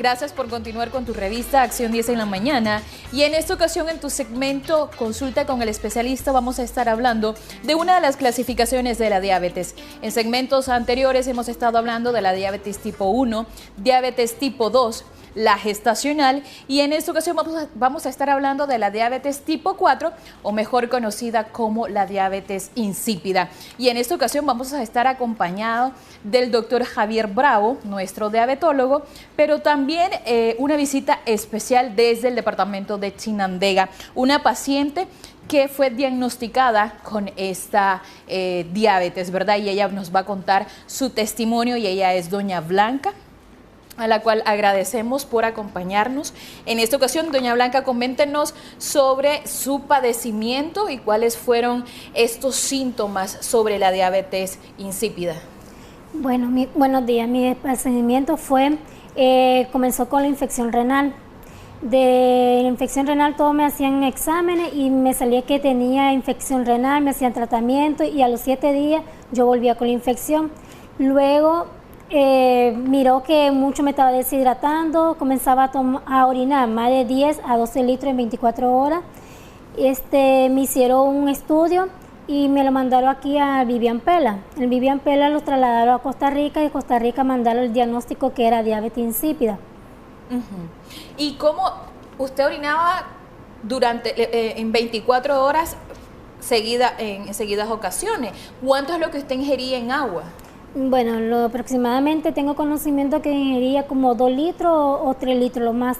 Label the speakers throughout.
Speaker 1: Gracias por continuar con tu revista Acción 10 en la mañana. Y en esta ocasión, en tu segmento Consulta con el especialista, vamos a estar hablando de una de las clasificaciones de la diabetes. En segmentos anteriores hemos estado hablando de la diabetes tipo 1, diabetes tipo 2, la gestacional, y en esta ocasión vamos a estar hablando de la diabetes tipo 4, o mejor conocida como la diabetes insípida. Y en esta ocasión vamos a estar acompañados del doctor Javier Bravo, nuestro diabetólogo, pero también una visita especial desde el departamento de Chinandega, una paciente que fue diagnosticada con esta diabetes, ¿verdad? Y ella nos va a contar su testimonio, y ella es doña Blanca, a la cual agradecemos por acompañarnos. En esta ocasión, doña Blanca, coméntenos sobre su padecimiento y cuáles fueron estos síntomas sobre la diabetes insípida.
Speaker 2: Bueno, buenos días. Mi padecimiento comenzó con la infección renal. De la infección renal todos me hacían exámenes y me salía que tenía infección renal, me hacían tratamiento y a los 7 días yo volvía con la infección. Luego miró que mucho me estaba deshidratando, comenzaba a orinar más de 10 a 12 litros en 24 horas. Me hicieron un estudio y me lo mandaron aquí a Vivian Pela. En Vivian Pela lo trasladaron a Costa Rica y de Costa Rica mandaron el diagnóstico que era diabetes insípida.
Speaker 1: ¿Y cómo usted orinaba en 24 horas en seguidas ocasiones? ¿Cuánto es lo que usted ingería en agua?
Speaker 2: Bueno, aproximadamente tengo conocimiento que ingería como 2 litros o 3 litros lo más.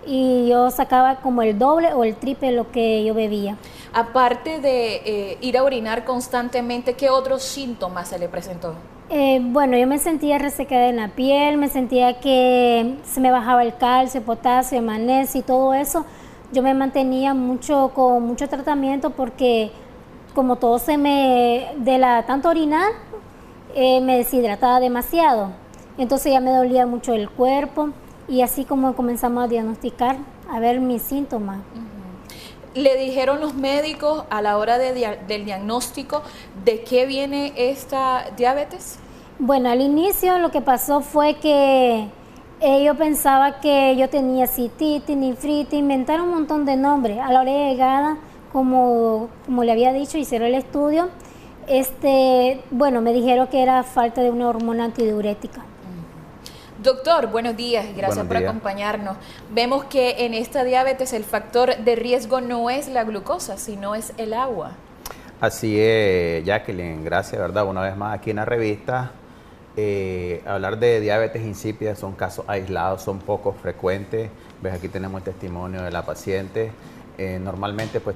Speaker 2: Y yo sacaba como el doble o el triple de lo que yo bebía.
Speaker 1: Aparte de ir a orinar constantemente, ¿qué otros síntomas se le presentó?
Speaker 2: Bueno, yo me sentía resecada en la piel, me sentía que se me bajaba el calcio, potasio, magnesio y todo eso. Yo me mantenía con mucho tratamiento porque como todo tanto orinar, me deshidrataba demasiado. Entonces ya me dolía mucho el cuerpo y así como comenzamos a diagnosticar, a ver mis síntomas.
Speaker 1: ¿Le dijeron los médicos a la hora del diagnóstico de qué viene esta diabetes?
Speaker 2: Bueno, al inicio lo que pasó fue que yo pensaba que yo tenía cistitis, nefritis, inventaron un montón de nombres. A la hora de llegada, como le había dicho, hicieron el estudio. Bueno, me dijeron que era falta de una hormona antidiurética.
Speaker 1: Doctor, buenos días y gracias por acompañarnos. Vemos que en esta diabetes el factor de riesgo no es la glucosa, sino es el agua.
Speaker 3: Así es, Jacqueline, gracias, ¿verdad? Una vez más aquí en la revista, hablar de diabetes insípida son casos aislados, son poco frecuentes. Ves, aquí tenemos el testimonio de la paciente. Normalmente pues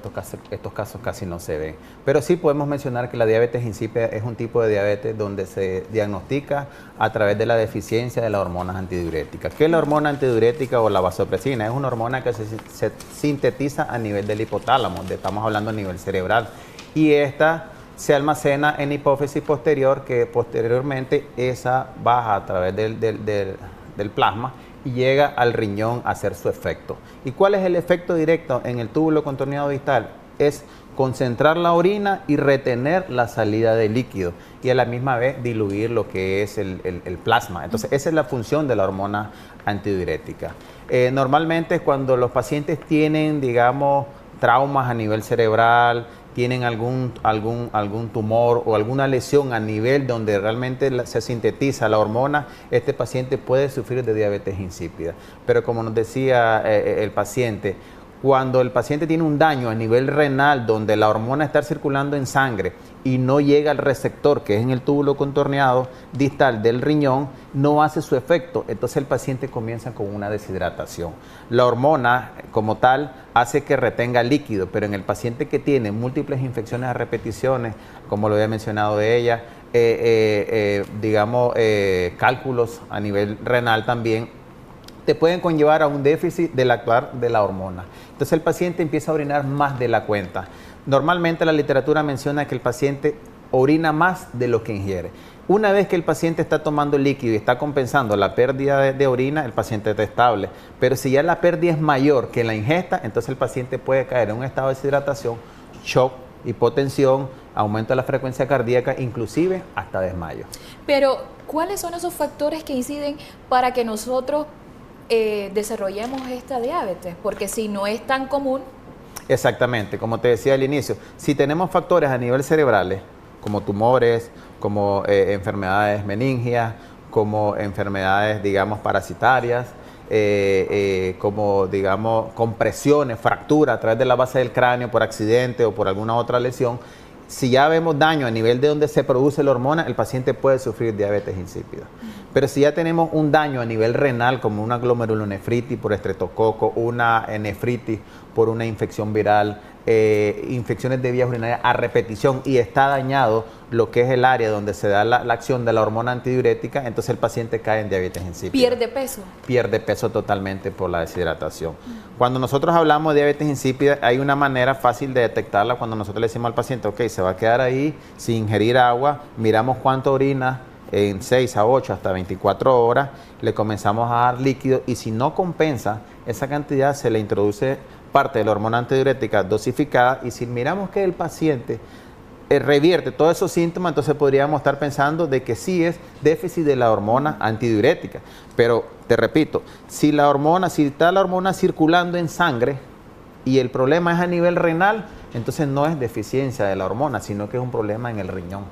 Speaker 3: estos casos casi no se ven, pero sí podemos mencionar que la diabetes insípida es un tipo de diabetes donde se diagnostica a través de la deficiencia de las hormonas antidiuréticas. ¿Qué es la hormona antidiurética o la vasopresina? Es una hormona que se sintetiza a nivel del hipotálamo, estamos hablando a nivel cerebral, y esta se almacena en hipófisis posterior, que posteriormente esa baja a través del plasma y llega al riñón a hacer su efecto. ¿Y cuál es el efecto directo en el túbulo contorneado distal? Es concentrar la orina y retener la salida de líquido y a la misma vez diluir lo que es el plasma. Entonces esa es la función de la hormona antidiurética. Normalmente cuando los pacientes tienen, digamos, traumas a nivel cerebral, tienen algún tumor o alguna lesión a nivel donde realmente se sintetiza la hormona, este paciente puede sufrir de diabetes insípida. Pero como nos decía el paciente, cuando el paciente tiene un daño a nivel renal donde la hormona está circulando en sangre y no llega al receptor que es en el túbulo contorneado distal del riñón, no hace su efecto, entonces el paciente comienza con una deshidratación. La hormona como tal hace que retenga líquido, pero en el paciente que tiene múltiples infecciones a repeticiones, como lo había mencionado de ella, cálculos a nivel renal también, te pueden conllevar a un déficit del actuar de la hormona. Entonces el paciente empieza a orinar más de la cuenta. Normalmente la literatura menciona que el paciente orina más de lo que ingiere. Una vez que el paciente está tomando líquido y está compensando la pérdida de orina, el paciente está estable. Pero si ya la pérdida es mayor que la ingesta, entonces el paciente puede caer en un estado de deshidratación, shock, hipotensión, aumento de la frecuencia cardíaca, inclusive hasta desmayo.
Speaker 1: Pero, ¿cuáles son esos factores que inciden para que nosotros desarrollemos esta diabetes? Porque si no es tan común.
Speaker 3: Exactamente, como te decía al inicio, si tenemos factores a nivel cerebrales, como tumores, como enfermedades meningias, como enfermedades, digamos, parasitarias, como, digamos, compresiones, fracturas a través de la base del cráneo por accidente o por alguna otra lesión, si ya vemos daño a nivel de donde se produce la hormona, el paciente puede sufrir diabetes insípida. Pero si ya tenemos un daño a nivel renal, como una glomerulonefritis por estreptococo, una nefritis por una infección viral, infecciones de vías urinarias a repetición y está dañado lo que es el área donde se da la acción de la hormona antidiurética, entonces el paciente cae en diabetes insípida.
Speaker 1: ¿Pierde peso?
Speaker 3: Pierde peso totalmente por la deshidratación. Cuando nosotros hablamos de diabetes insípida, hay una manera fácil de detectarla cuando nosotros le decimos al paciente, ok, se va a quedar ahí sin ingerir agua, miramos cuánto orina en 6 a 8 hasta 24 horas, le comenzamos a dar líquido y si no compensa esa cantidad se le introduce parte de la hormona antidiurética dosificada y si miramos que el paciente revierte todos esos síntomas, entonces podríamos estar pensando de que sí es déficit de la hormona antidiurética. Pero te repito, si está la hormona circulando en sangre y el problema es a nivel renal, entonces no es deficiencia de la hormona, sino que es un problema en el riñón.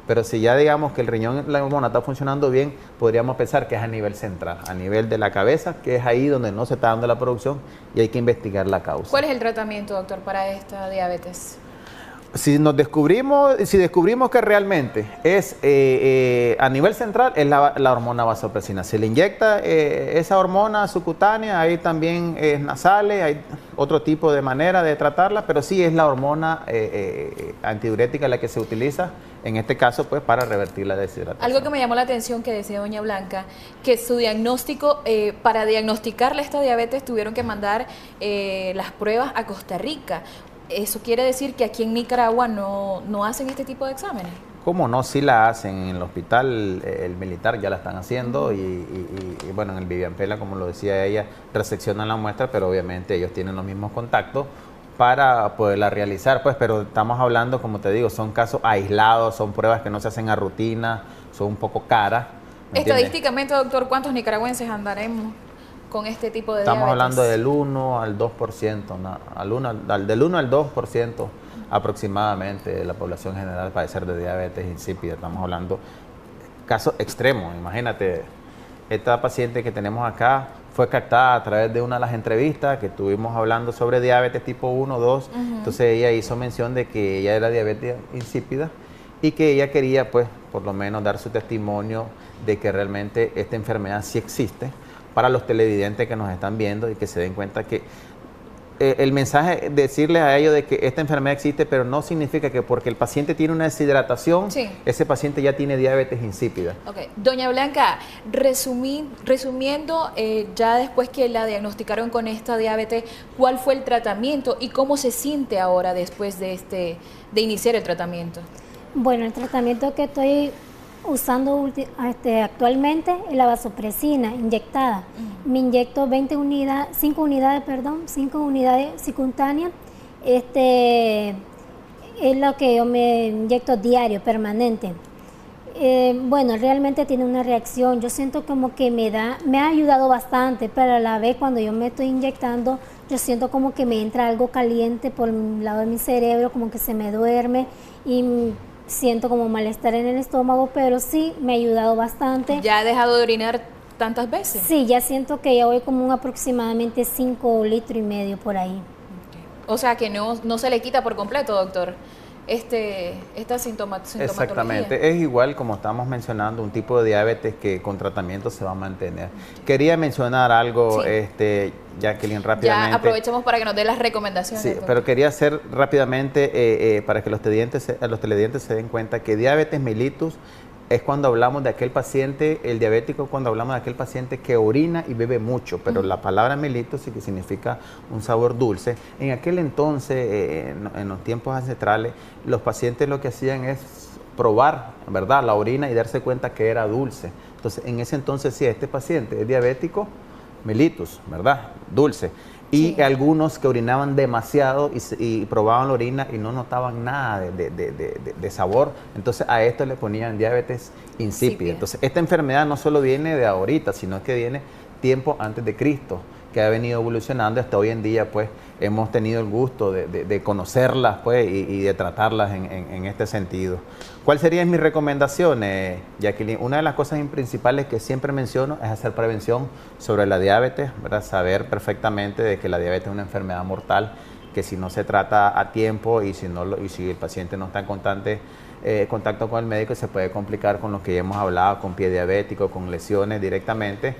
Speaker 3: Pero si ya digamos que el riñón, la hormona está funcionando bien, podríamos pensar que es a nivel central, a nivel de la cabeza, que es ahí donde no se está dando la producción y hay que investigar la causa.
Speaker 1: ¿Cuál es el tratamiento, doctor, para esta diabetes?
Speaker 3: Si descubrimos que realmente es a nivel central, es la hormona vasopresina. Se le inyecta esa hormona subcutánea, hay también nasales, hay otro tipo de manera de tratarla, pero sí es la hormona antidiurética la que se utiliza, en este caso, pues, para revertir la deshidratación.
Speaker 1: Algo que me llamó la atención que decía doña Blanca, que su diagnóstico, para diagnosticarle esta diabetes tuvieron que mandar las pruebas a Costa Rica. ¿Eso quiere decir que aquí en Nicaragua no hacen este tipo de exámenes?
Speaker 3: ¿Cómo no? Sí la hacen. En el hospital el militar ya la están haciendo y bueno, en el Vivian Pela, como lo decía ella, reseccionan la muestra, pero obviamente ellos tienen los mismos contactos para poderla realizar, pues, pero estamos hablando, como te digo, son casos aislados, son pruebas que no se hacen a rutina, son un poco caras.
Speaker 1: Estadísticamente, doctor, ¿cuántos nicaragüenses andaremos con este tipo de
Speaker 3: Estamos
Speaker 1: diabetes?
Speaker 3: hablando del 1 al 2%, del 1 al 2% aproximadamente de la población general padecer de diabetes insípida. Estamos hablando casos extremos. Imagínate, esta paciente que tenemos acá fue captada a través de una de las entrevistas que estuvimos hablando sobre diabetes tipo 1, 2. Entonces ella hizo mención de que ella era diabetes insípida y que ella quería, pues, por lo menos dar su testimonio de que realmente esta enfermedad sí existe, para los televidentes que nos están viendo y que se den cuenta que el mensaje, decirles a ellos de que esta enfermedad existe, pero no significa que porque el paciente tiene una deshidratación, sí, ese paciente ya tiene diabetes insípida.
Speaker 1: Ok, doña Blanca, resumiendo, ya después que la diagnosticaron con esta diabetes, ¿cuál fue el tratamiento y cómo se siente ahora después de iniciar el tratamiento?
Speaker 2: Bueno, el tratamiento que estoy usando actualmente es la vasopresina inyectada. Me inyecto 5 unidades simultáneas. Es lo que yo me inyecto diario, permanente. Bueno, realmente tiene una reacción. Yo siento como que me ha ayudado bastante, pero a la vez cuando yo me estoy inyectando, yo siento como que me entra algo caliente por el lado de mi cerebro, como que se me duerme y siento como malestar en el estómago, pero sí me ha ayudado bastante.
Speaker 1: ¿Ya ha dejado de orinar tantas veces?
Speaker 2: Sí, ya siento que ya voy como aproximadamente 5,5 litros por ahí.
Speaker 1: O sea que no se le quita por completo, doctor, esta sintomatología.
Speaker 3: Exactamente, es igual como estamos mencionando, un tipo de diabetes que con tratamiento se va a mantener. Quería mencionar algo, sí, Jacqueline, rápidamente.
Speaker 1: Ya aprovechemos para que nos dé las recomendaciones.
Speaker 3: Sí, pero quería hacer rápidamente para que los televidentes se den cuenta que diabetes mellitus es cuando hablamos de aquel paciente, el diabético, cuando hablamos de aquel paciente que orina y bebe mucho, pero la palabra mellitus sí que significa un sabor dulce. En aquel entonces, en los tiempos ancestrales, los pacientes lo que hacían es probar, ¿verdad?, la orina y darse cuenta que era dulce. Entonces, en ese entonces, sí, este paciente es diabético mellitus, ¿verdad?, dulce. Y sí, algunos que orinaban demasiado y probaban la orina y no notaban nada de sabor. Entonces a esto le ponían diabetes insípida. Entonces esta enfermedad no solo viene de ahorita, sino que viene tiempo antes de Cristo, que ha venido evolucionando hasta hoy en día, pues hemos tenido el gusto de conocerlas, pues, y de tratarlas en este sentido. ¿Cuáles serían mis recomendaciones, Jacqueline? Una de las cosas principales que siempre menciono es hacer prevención sobre la diabetes, ¿verdad? Saber perfectamente de que la diabetes es una enfermedad mortal, que si no se trata a tiempo y si el paciente no está en constante contacto con el médico, se puede complicar con lo que ya hemos hablado, con pie diabético, con lesiones directamente.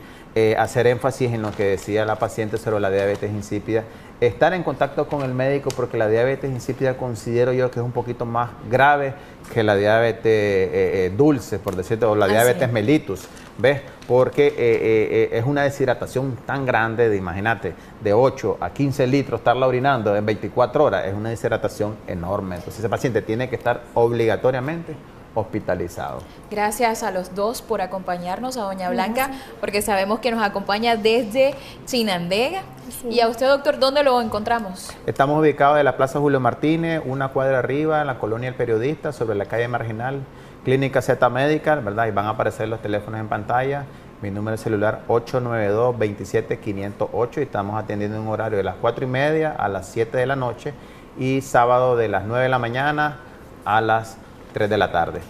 Speaker 3: Hacer énfasis en lo que decía la paciente sobre la diabetes insípida, estar en contacto con el médico, porque la diabetes insípida considero yo que es un poquito más grave que la diabetes dulce, por decirlo, o la diabetes mellitus, ¿ves? Porque es una deshidratación tan grande, imagínate, de 8 a 15 litros estarla orinando en 24 horas, es una deshidratación enorme. Entonces ese paciente tiene que estar obligatoriamente hospitalizado.
Speaker 1: Gracias a los dos por acompañarnos, a doña Blanca, porque sabemos que nos acompaña desde Chinandega. Sí. Y a usted, doctor, ¿dónde lo encontramos?
Speaker 3: Estamos ubicados en la Plaza Julio Martínez, una cuadra arriba, en la Colonia El Periodista, sobre la calle Marginal, Clínica Z Medical, ¿verdad? Y van a aparecer los teléfonos en pantalla. Mi número de celular 892-27508 y estamos atendiendo en un horario de las 4:30 a las 7 de la noche y sábado de las 9 de la mañana a las 3 de la tarde.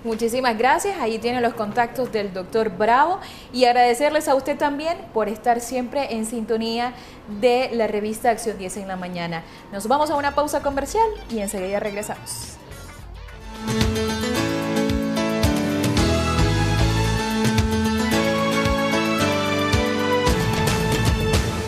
Speaker 1: Muchísimas gracias, ahí tienen los contactos del doctor Bravo y agradecerles a usted también por estar siempre en sintonía de la revista Acción 10 en la mañana. Nos vamos a una pausa comercial y enseguida regresamos.